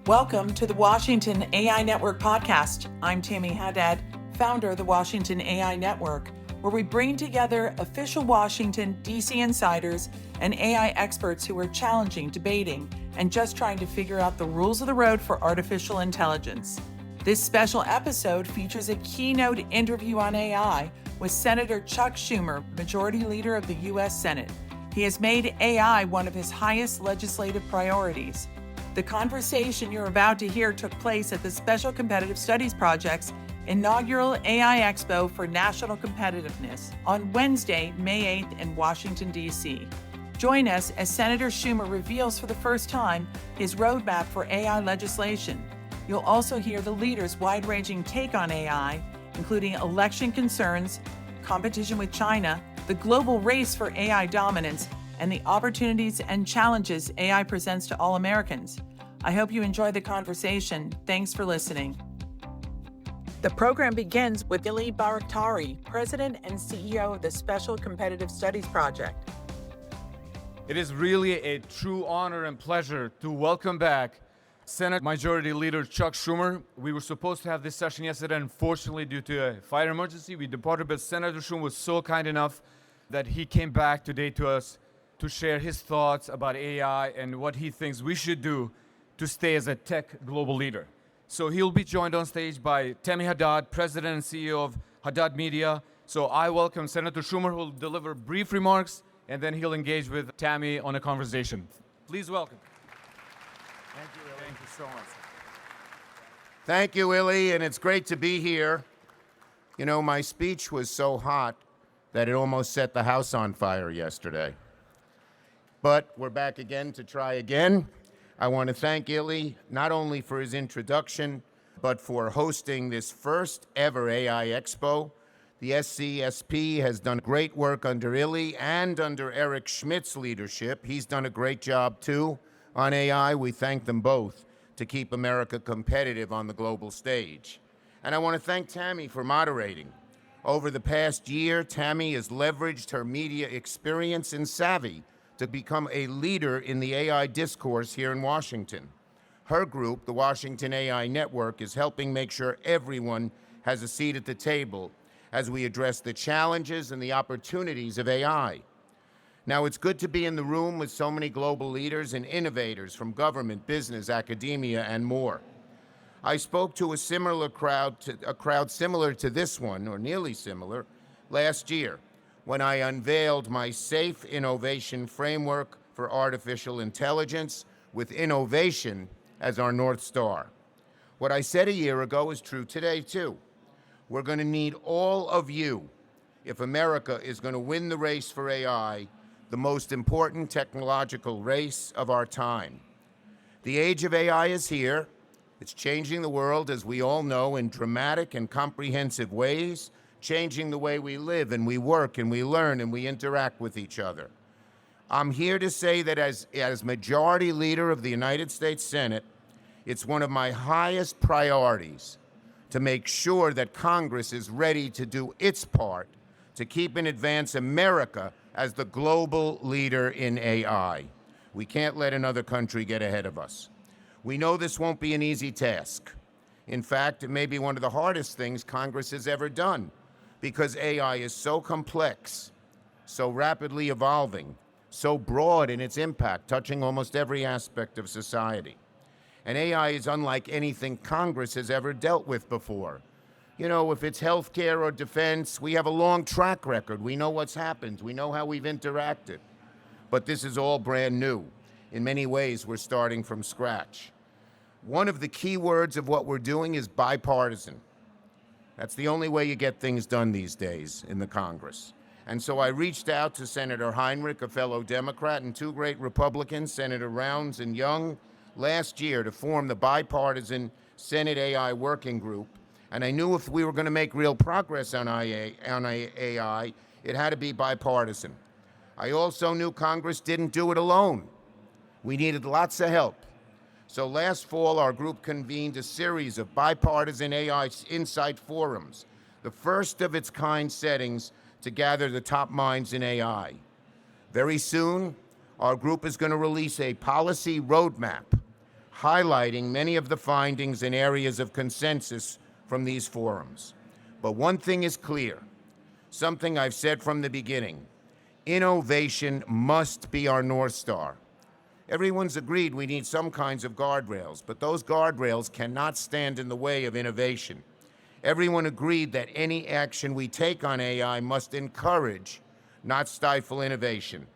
Welcome to the Washington AI Network podcast. I'm Tammy Haddad, founder of the Washington AI Network, where we bring together official Washington, D.C. insiders and AI experts who are challenging, debating, and just trying to figure out the rules of the road for artificial intelligence. This special episode features a keynote interview on AI with Senator Chuck Schumer, Majority Leader of the U.S. Senate. He has made AI one of his highest legislative priorities. The conversation you're about to hear took place at the Special Competitive Studies Project's inaugural AI Expo for National Competitiveness on Wednesday, May 8th in Washington, D.C. Join us as Senator Schumer reveals for the first time his roadmap for AI legislation. You'll also hear the leader's wide-ranging take on AI, including election concerns, competition with China, the global race for AI dominance, and the opportunities and challenges AI presents to all Americans. I hope you enjoy the conversation. Thanks for listening. The program begins with Illy Bairaktari, President and CEO of the Special Competitive Studies Project. It is really a true honor and pleasure to welcome back Senate Majority Leader Chuck Schumer. We were supposed to have this session yesterday. Unfortunately, due to a fire emergency, we departed, but Senator Schumer was so kind enough that he came back today to us to share his thoughts about AI and what he thinks we should do to stay as a tech global leader. So he'll be joined on stage by Tammy Haddad, President and CEO of Haddad Media. So I welcome Senator Schumer, who will deliver brief remarks, and then he'll engage with Tammy on a conversation. Please welcome. Thank you, Illy. Thank you so much. Thank you, Illy, and it's great to be here. You know, my speech was so hot that it almost set the house on fire yesterday. But we're back again to try again. I want to thank Illy not only for his introduction, but for hosting this first ever AI Expo. The SCSP has done great work under Illy and under Eric Schmidt's leadership. He's done a great job too on AI. We thank them both to keep America competitive on the global stage. And I want to thank Tammy for moderating. Over the past year, Tammy has leveraged her media experience and savvy to become a leader in the AI discourse here in Washington. Her group, the Washington AI Network, is helping make sure everyone has a seat at the table as we address the challenges and the opportunities of AI. Now, it's good to be in the room with so many global leaders and innovators from government, business, academia, and more. I spoke to a crowd similar to this one, or nearly similar, last year, when I unveiled my Safe Innovation Framework for Artificial Intelligence with innovation as our North Star. What I said a year ago is true today, too. We're going to need all of you if America is going to win the race for AI, the most important technological race of our time. The age of AI is here. It's changing the world, as we all know, in dramatic and comprehensive ways, changing the way we live and we work and we learn and we interact with each other. I'm here to say that as Majority Leader of the United States Senate, it's one of my highest priorities to make sure that Congress is ready to do its part to keep and advance America as the global leader in AI. We can't let another country get ahead of us. We know this won't be an easy task. In fact, it may be one of the hardest things Congress has ever done, because AI is so complex, so rapidly evolving, so broad in its impact, touching almost every aspect of society. And AI is unlike anything Congress has ever dealt with before. You know, if it's healthcare or defense, we have a long track record. We know what's happened. We know how we've interacted. But this is all brand new. In many ways, we're starting from scratch. One of the key words of what we're doing is bipartisan. That's the only way you get things done these days in the Congress. And so I reached out to Senator Heinrich, a fellow Democrat, and two great Republicans, Senator Rounds and Young, last year to form the bipartisan Senate AI Working Group. And I knew if we were going to make real progress on AI, it had to be bipartisan. I also knew Congress didn't do it alone. We needed lots of help. So last fall, our group convened a series of bipartisan AI Insight Forums, the first of its kind settings to gather the top minds in AI. Very soon, our group is going to release a policy roadmap highlighting many of the findings and areas of consensus from these forums. But one thing is clear, something I've said from the beginning: innovation must be our North Star. Everyone's agreed we need some kinds of guardrails, but those guardrails cannot stand in the way of innovation. Everyone agreed that any action we take on AI must encourage, not stifle innovation.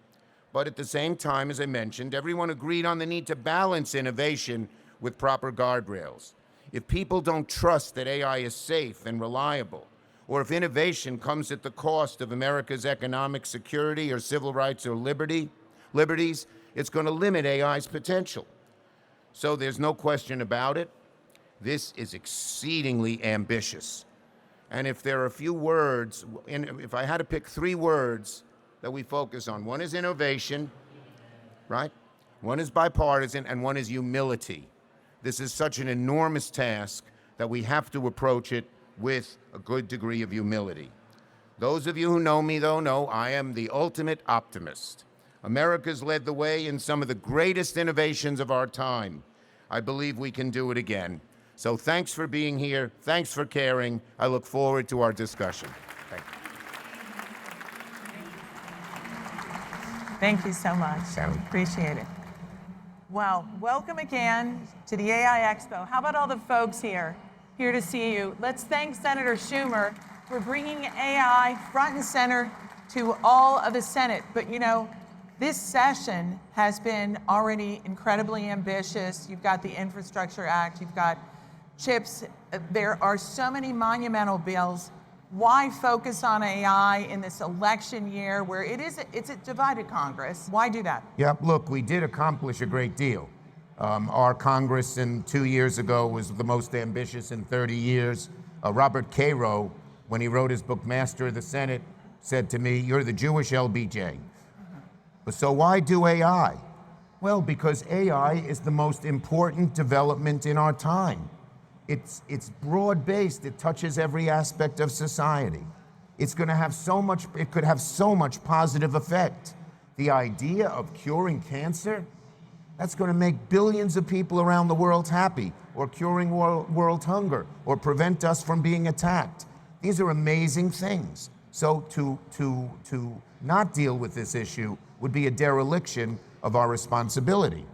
But at the same time, as I mentioned, everyone agreed on the need to balance innovation with proper guardrails. If people don't trust that AI is safe and reliable, or if innovation comes at the cost of America's economic security or civil rights or liberties, it's going to limit AI's potential. So there's no question about it. This is exceedingly ambitious. And if there are a few words, if I had to pick 3 words that we focus on, one is innovation, right? One is bipartisan, and one is humility. This is such an enormous task that we have to approach it with a good degree of humility. Those of you who know me, though, know I am the ultimate optimist. America's led the way in some of the greatest innovations of our time. I believe we can do it again. So thanks for being here. Thanks for caring. I look forward to our discussion. Thank you. Thank you so much. I appreciate it. Well, welcome again to the AI Expo. How about all the folks here to see you? Let's thank Senator Schumer for bringing AI front and center to all of the Senate. But you know, this session has been already incredibly ambitious. You've got the Infrastructure Act, you've got chips. There are so many monumental bills. Why focus on AI in this election year where it's a divided Congress? Why do that? Yeah, look, we did accomplish a great deal. Our Congress 2 years ago was the most ambitious in 30 years. Robert Cairo, when he wrote his book, Master of the Senate, said to me, "You're the Jewish LBJ." But so why do AI? Well, because AI is the most important development in our time. It's broad-based. It touches every aspect of society. It's going to have so much, it could have so much positive effect. The idea of curing cancer, that's going to make billions of people around the world happy, or curing world hunger, or prevent us from being attacked. These are amazing things. So to not deal with this issue would be a dereliction of our responsibility.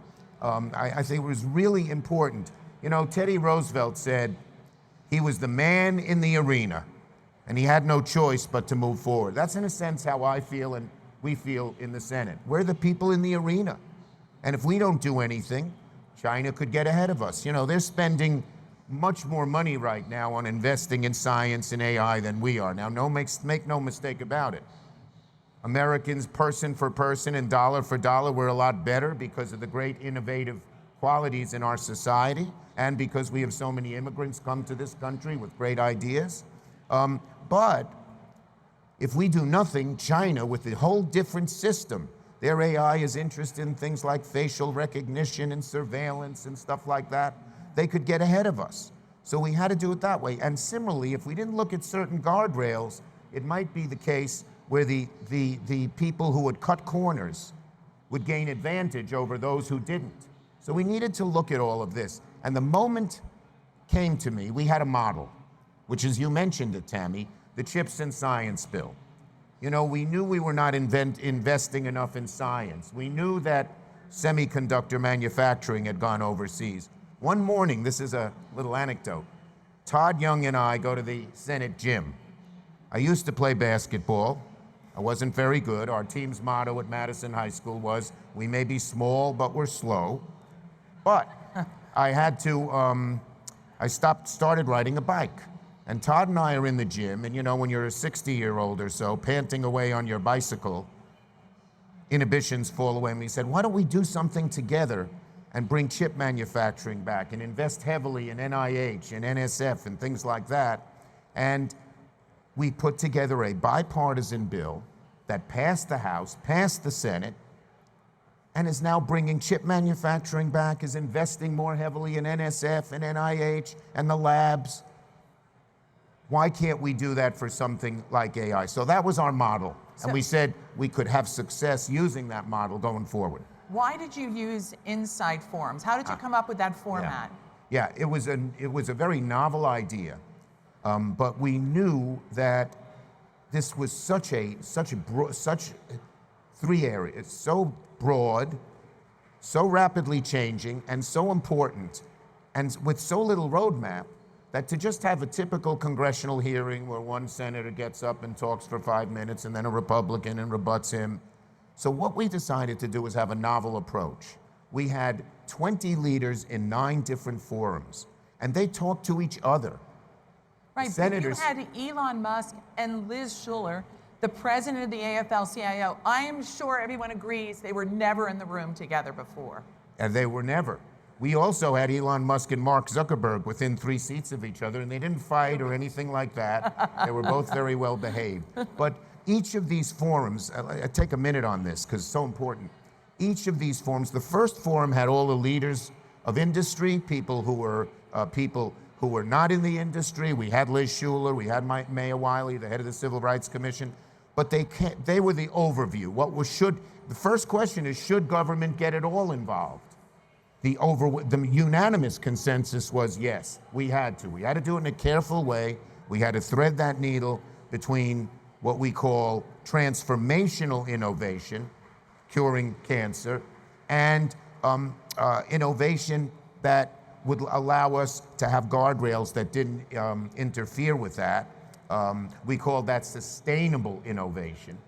I think it was really important. You know, Teddy Roosevelt said he was the man in the arena, and he had no choice but to move forward. That's in a sense how I feel and we feel in the Senate. We're the people in the arena. And if we don't do anything, China could get ahead of us. You know, they're spending much more money right now on investing in science and AI than we are. Now, make no mistake about it. Americans, person for person and dollar for dollar, we're a lot better because of the great innovative qualities in our society and because we have so many immigrants come to this country with great ideas. But if we do nothing, China, with a whole different system, their AI is interested in things like facial recognition and surveillance and stuff like that. They could get ahead of us. So we had to do it that way. And similarly, if we didn't look at certain guardrails, it might be the case where the people who would cut corners would gain advantage over those who didn't. So we needed to look at all of this. And the moment came to me, we had a model, which is, you mentioned it, Tammy, the Chips and Science Bill. You know, we knew we were not investing enough in science. We knew that semiconductor manufacturing had gone overseas. One morning, this is a little anecdote, Todd Young and I go to the Senate gym. I used to play basketball. I wasn't very good. Our team's motto at Madison High School was, "We may be small, but we're slow." But I had to, started riding a bike. And Todd and I are in the gym, and you know, when you're a 60-year-old or so, panting away on your bicycle, inhibitions fall away. And we said, why don't we do something together and bring chip manufacturing back and invest heavily in NIH and NSF and things like that. And we put together a bipartisan bill that passed the House, passed the Senate, and is now bringing chip manufacturing back, is investing more heavily in NSF and NIH and the labs. Why can't we do that for something like AI? So that was our model. And we said we could have success using that model going forward. Why did you use Insight Forums? How did you come up with that format? Yeah, it was a very novel idea, but we knew that this was such three areas, so broad, so rapidly changing, and so important, and with so little roadmap, that to just have a typical congressional hearing where one senator gets up and talks for 5 minutes and then a Republican and rebuts him. So what we decided to do was have a novel approach. We had 20 leaders in 9 different forums, and they talked to each other. Right, Senators, but you had Elon Musk and Liz Schumer, the president of the AFL-CIO. I am sure everyone agrees they were never in the room together before. and they were never. We also had Elon Musk and Mark Zuckerberg within 3 seats of each other, and they didn't fight or anything like that. They were both very well behaved. But each of these forums, I take a minute on this because it's so important. Each of these forums, the first forum had all the leaders of industry, people who were not in the industry. We had Liz Schumer, we had Maya Wiley, the head of the Civil Rights Commission, but they were the overview. The first question is, should government get it all involved? The unanimous consensus was yes, we had to. We had to do it in a careful way. We had to thread that needle between what we call transformational innovation, curing cancer, and innovation that would allow us to have guardrails that didn't interfere with that. We called that sustainable innovation.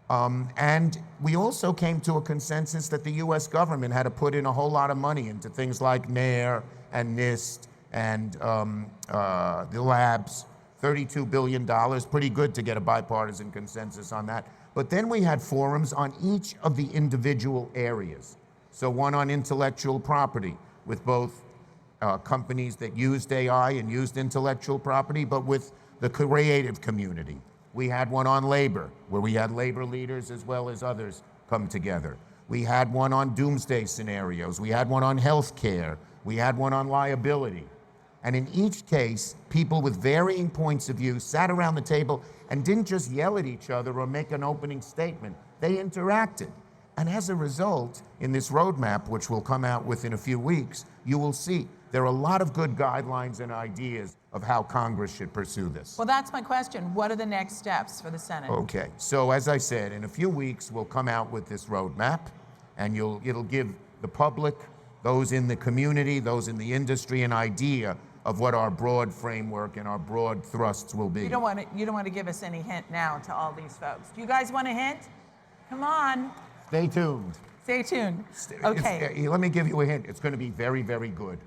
And we also came to a consensus that the US government had to put in a whole lot of money into things like NAIR and NIST and the labs, $32 billion, pretty good to get a bipartisan consensus on that. But then we had forums on each of the individual areas. So one on intellectual property with both companies that used AI and used intellectual property, but with the creative community. We had one on labor, where we had labor leaders as well as others come together. We had one on doomsday scenarios. We had one on healthcare. We had one on liability. And in each case, people with varying points of view sat around the table and didn't just yell at each other or make an opening statement. They interacted. And as a result, in this roadmap, which will come out within a few weeks, you will see there are a lot of good guidelines and ideas of how Congress should pursue this. Well, that's my question. What are the next steps for the Senate? Okay, so as I said, in a few weeks, we'll come out with this roadmap, and it'll give the public, those in the community, those in the industry, an idea of what our broad framework and our broad thrusts will be. You don't want to give us any hint now to all these folks. Do you guys want a hint? Come on. Stay tuned. Stay tuned. Okay. Let me give you a hint. It's going to be very, very good.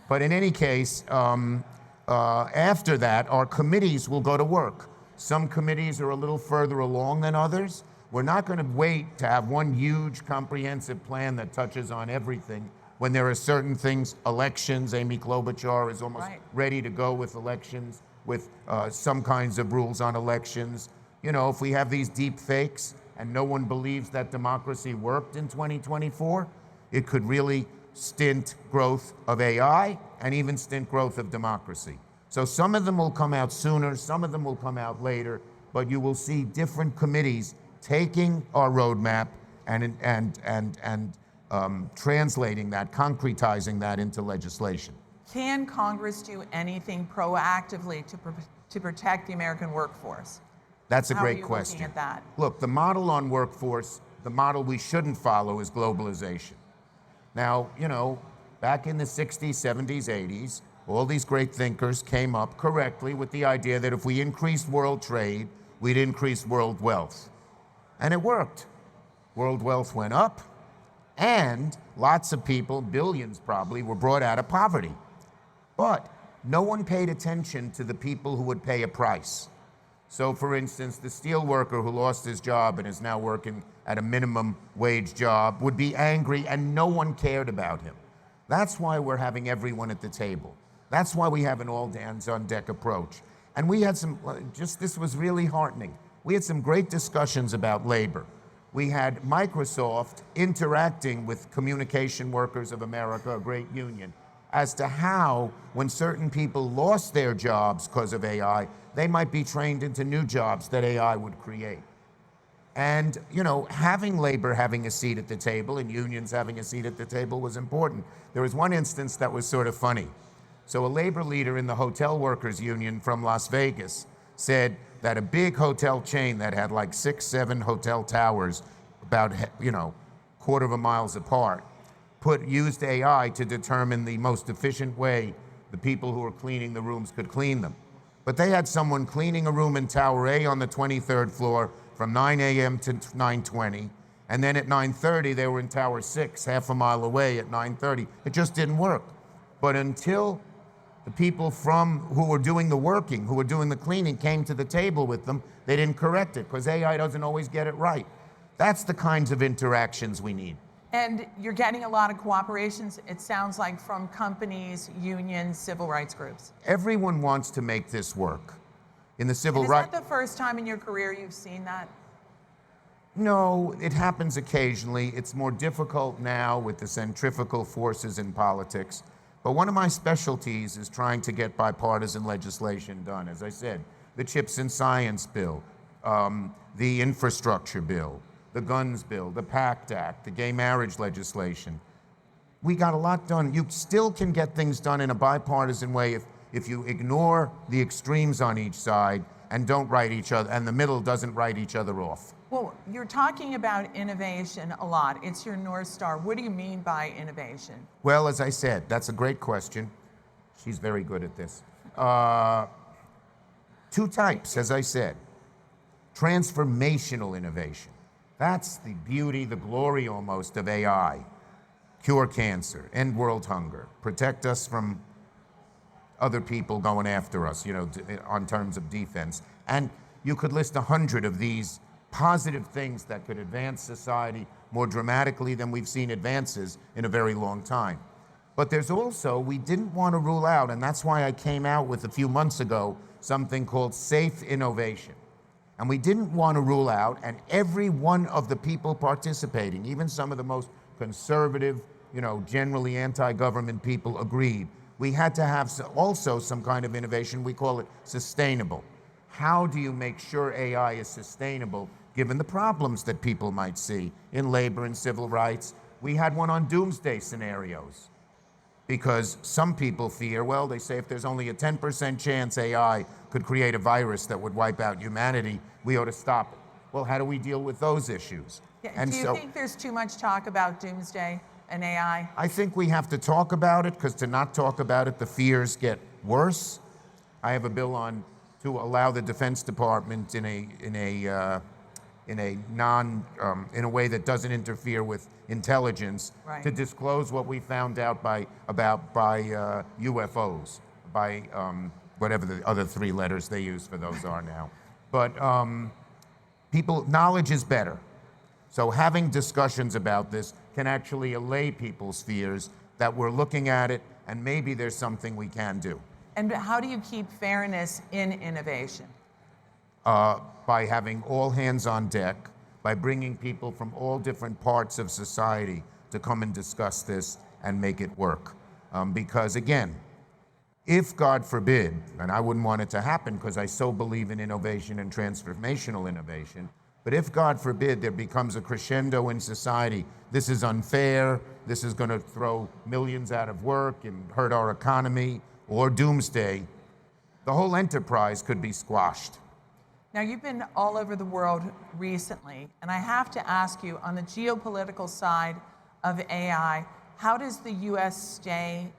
But in any case, after that, our committees will go to work. Some committees are a little further along than others. We're not going to wait to have one huge comprehensive plan that touches on everything when there are certain things, elections. Amy Klobuchar is almost ready to go with elections, with some kinds of rules on elections. You know, if we have these deep fakes and no one believes that democracy worked in 2024, it could really stint growth of AI and even stint growth of democracy. So some of them will come out sooner, some of them will come out later, but you will see different committees taking our roadmap and translating that, concretizing that into legislation. Can Congress do anything proactively to protect the American workforce? That's a great How are you question. looking at that? Look, the model on workforce, the model we shouldn't follow is globalization. Now, you know, back in the 60s, 70s, 80s, all these great thinkers came up correctly with the idea that if we increased world trade, we'd increase world wealth. And it worked. World wealth went up, and lots of people, billions probably, were brought out of poverty. But no one paid attention to the people who would pay a price. So, for instance, the steel worker who lost his job and is now working at a minimum wage job would be angry, and no one cared about him. That's why we're having everyone at the table. That's why we have an all-hands-on-deck approach. And we had this was really heartening. We had some great discussions about labor. We had Microsoft interacting with Communication Workers of America, a great union, as to how, when certain people lost their jobs because of AI, they might be trained into new jobs that AI would create. And, having labor having a seat at the table and unions having a seat at the table was important. There was one instance that was sort of funny. So a labor leader in the hotel workers union from Las Vegas said that a big hotel chain that had like 6, 7 hotel towers about, quarter of a miles apart, used AI to determine the most efficient way the people who were cleaning the rooms could clean them. But they had someone cleaning a room in Tower A on the 23rd floor from 9 a.m. to 9:20, and then at 9:30 they were in Tower 6, half a mile away at 9:30. It just didn't work. But until the people who were doing the working, who were doing the cleaning, came to the table with them, they didn't correct it, because AI doesn't always get it right. That's the kinds of interactions we need. And you're getting a lot of cooperations, it sounds like, from companies, unions, civil rights groups. Everyone wants to make this work. In the civil Is rights... that the first time in your career you've seen that? No, it happens occasionally. It's more difficult now with the centrifugal forces in politics. But one of my specialties is trying to get bipartisan legislation done. As I said, the Chips and Science bill, the infrastructure bill, the guns bill, the PACT Act, the gay marriage legislation. We got a lot done. You still can get things done in a bipartisan way if you ignore the extremes on each side and don't write each other, and the middle doesn't write each other off. Well, you're talking about innovation a lot. It's your North Star. What do you mean by innovation? Well, as I said, that's a great question. She's very good at this. 2 types, as I said. Transformational innovation. That's the beauty, the glory almost of AI. Cure cancer, end world hunger, protect us from other people going after us, on terms of defense. And you could list 100 of these positive things that could advance society more dramatically than we've seen advances in a very long time. But there's also, we didn't want to rule out, and that's why I came out with a few months ago something called safe innovation. And we didn't want to rule out, and every one of the people participating, even some of the most conservative, generally anti-government people, agreed. We had to have also some kind of innovation. We call it sustainable. How do you make sure AI is sustainable given the problems that people might see in labor and civil rights? We had one on doomsday scenarios, because some people fear, they say if there's only a 10% chance AI could create a virus that would wipe out humanity, we ought to stop it. Well, how do we deal with those issues? Yeah, do you think there's too much talk about doomsday and AI? I think we have to talk about it, because to not talk about it, the fears get worse. I have a bill to allow the Defense Department in a way that doesn't interfere with intelligence, right, to disclose what we found out by UFOs, by whatever the other 3 letters they use for those are now. But knowledge is better. So having discussions about this can actually allay people's fears that we're looking at it and maybe there's something we can do. And how do you keep fairness in innovation? By having all hands on deck, by bringing people from all different parts of society to come and discuss this and make it work. Because again, if God forbid, and I wouldn't want it to happen because I so believe in innovation and transformational innovation, but if God forbid there becomes a crescendo in society, this is unfair, this is going to throw millions out of work and hurt our economy, or doomsday, the whole enterprise could be squashed. Now, you've been all over the world recently, and I have to ask you, on the geopolitical side of AI, how does the U.S. stay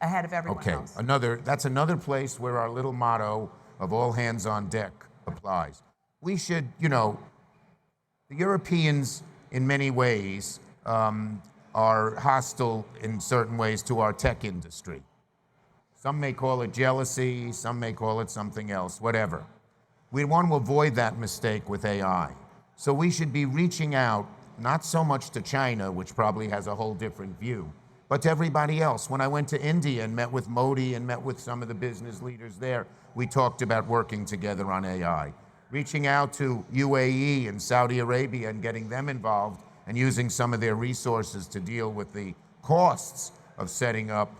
ahead of everyone else? That's another place where our little motto of all hands on deck applies. We should, the Europeans, in many ways, are hostile in certain ways to our tech industry. Some may call it jealousy, some may call it something else, whatever. We want to avoid that mistake with AI. So we should be reaching out, not so much to China, which probably has a whole different view, but to everybody else. When I went to India and met with Modi and met with some of the business leaders there, we talked about working together on AI. Reaching out to UAE and Saudi Arabia and getting them involved and using some of their resources to deal with the costs of setting up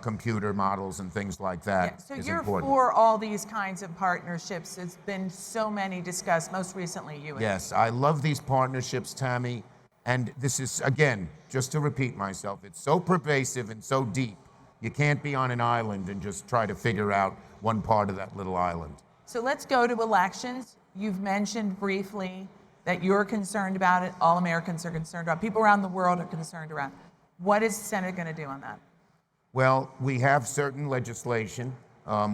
computer models and things like that So is you're important. for all these kinds of partnerships. There's been so many discussed, most recently you. Yes, I love these partnerships, Tammy. And this is, again, just to repeat myself, it's so pervasive and so deep. You can't be on an island and just try to figure out one part of that little island. So let's go to elections. You've mentioned briefly that you're concerned about it. All Americans are concerned about it. People around the world are concerned about it. What is the Senate going to do on that? Well, we have certain legislation,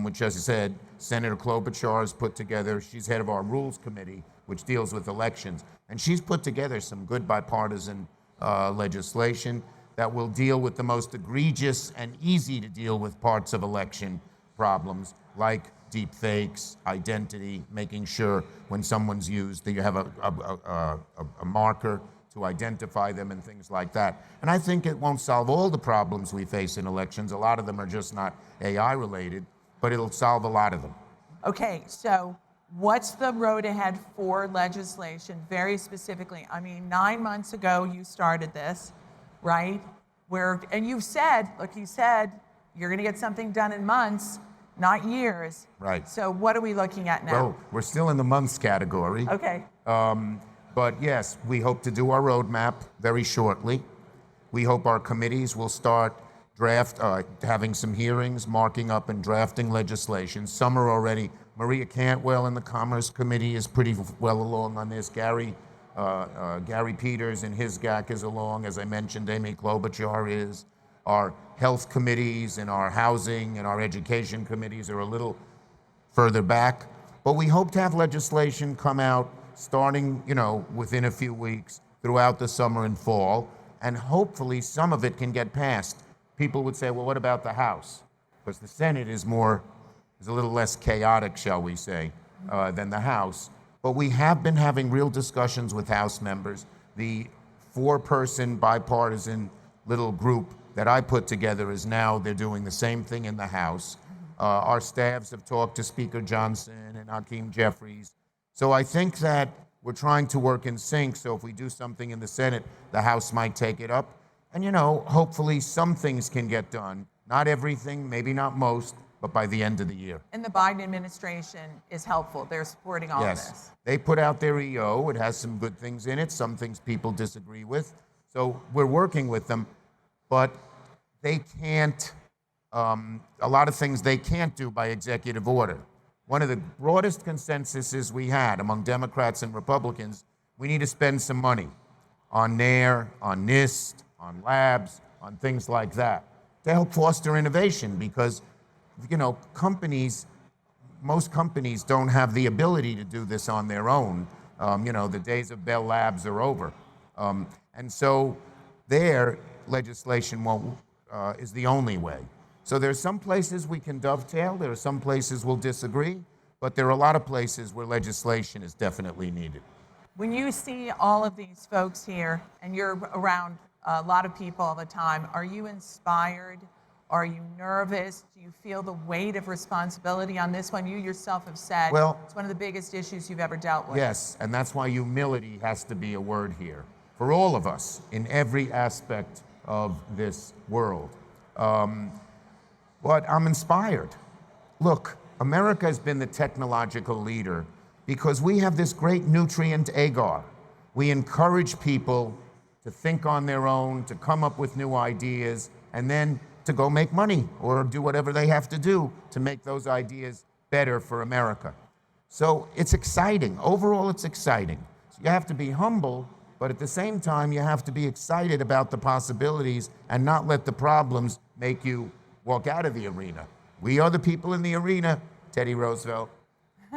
which, as I said, Senator Klobuchar has put together. She's head of our Rules Committee, which deals with elections. And she's put together some good bipartisan legislation that will deal with the most egregious and easy to deal with parts of election problems, like deep fakes, identity, making sure when someone's used that you have a marker to identify them and things like that. And I think it won't solve all the problems we face in elections. A lot of them are just not AI related, but it'll solve a lot of them. Okay, so what's the road ahead for legislation, very specifically? I mean, 9 months ago you started this, right? And you said, look, you said you're going to get something done in months, not years. Right. So what are we looking at now? Well, we're still in the months category. Okay. But yes, we hope to do our roadmap very shortly. We hope our committees will start having some hearings, marking up and drafting legislation. Some are already. Maria Cantwell in the Commerce Committee is pretty well along on this. Gary Peters and his GAC is along. As I mentioned, Amy Klobuchar is. Our health committees and our housing and our education committees are a little further back. But we hope to have legislation come out starting, within a few weeks throughout the summer and fall, and hopefully some of it can get passed. People would say, well, what about the House? Because the Senate is a little less chaotic, shall we say, than the House. But we have been having real discussions with House members. The 4-person bipartisan little group that I put together they're doing the same thing in the House. Our staffs have talked to Speaker Johnson and Hakeem Jeffries. So I think that we're trying to work in sync, so if we do something in the Senate, the House might take it up. And, hopefully some things can get done. Not everything, maybe not most, but by the end of the year. And the Biden administration is helpful. They're supporting all of this. Yes. They put out their EO. It has some good things in it, some things people disagree with. So we're working with them, but they can't, a lot of things they can't do by executive order. One of the broadest consensuses we had among Democrats and Republicans, we need to spend some money on NAIR, on NIST, on labs, on things like that to help foster innovation because, most companies don't have the ability to do this on their own. The days of Bell Labs are over. And so their legislation is the only way. So there's some places we can dovetail, there are some places we'll disagree, but there are a lot of places where legislation is definitely needed. When you see all of these folks here, and you're around a lot of people all the time, are you inspired? Are you nervous? Do you feel the weight of responsibility on this one? You yourself have said it's one of the biggest issues you've ever dealt with. Yes, and that's why humility has to be a word here for all of us in every aspect of this world. But I'm inspired. Look, America has been the technological leader because we have this great nutrient agar. We encourage people to think on their own, to come up with new ideas, and then to go make money or do whatever they have to do to make those ideas better for America. So it's exciting. Overall, it's exciting. So you have to be humble, but at the same time, you have to be excited about the possibilities and not let the problems make you walk out of the arena. We are the people in the arena, Teddy Roosevelt.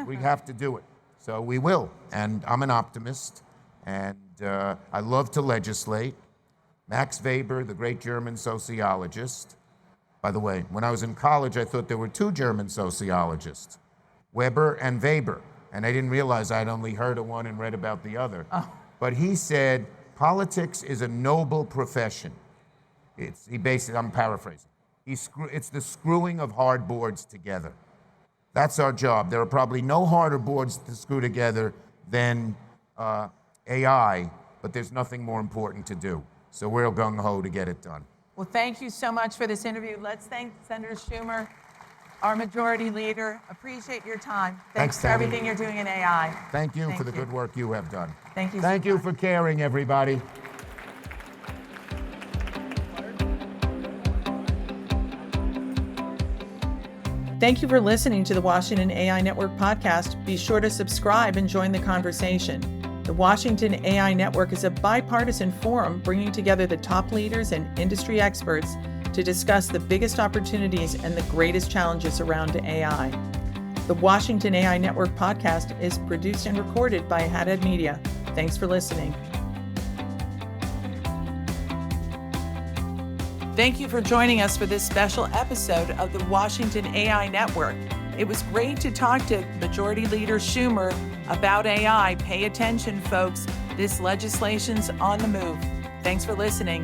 We have to do it. So we will. And I'm an optimist. And I love to legislate. Max Weber, the great German sociologist. By the way, when I was in college, I thought there were 2 German sociologists, Weber and Weber. And I didn't realize I'd only heard of one and read about the other. Oh. But he said, politics is a noble profession. I'm paraphrasing. It's the screwing of hard boards together. That's our job. There are probably no harder boards to screw together than AI, but there's nothing more important to do. So we're gung-ho to get it done. Well, thank you so much for this interview. Let's thank Senator Schumer, our majority leader. Appreciate your time. Thanks for Tammy. everything you're doing in AI. Thank you for the good work you have done. Thank you. Thank you for caring, everybody. Thank you for listening to the Washington AI Network podcast. Be sure to subscribe and join the conversation. The Washington AI Network is a bipartisan forum bringing together the top leaders and industry experts to discuss the biggest opportunities and the greatest challenges around AI. The Washington AI Network podcast is produced and recorded by Haddad Media. Thanks for listening. Thank you for joining us for this special episode of the Washington AI Network. It was great to talk to Majority Leader Schumer about AI. Pay attention, folks. This legislation's on the move. Thanks for listening.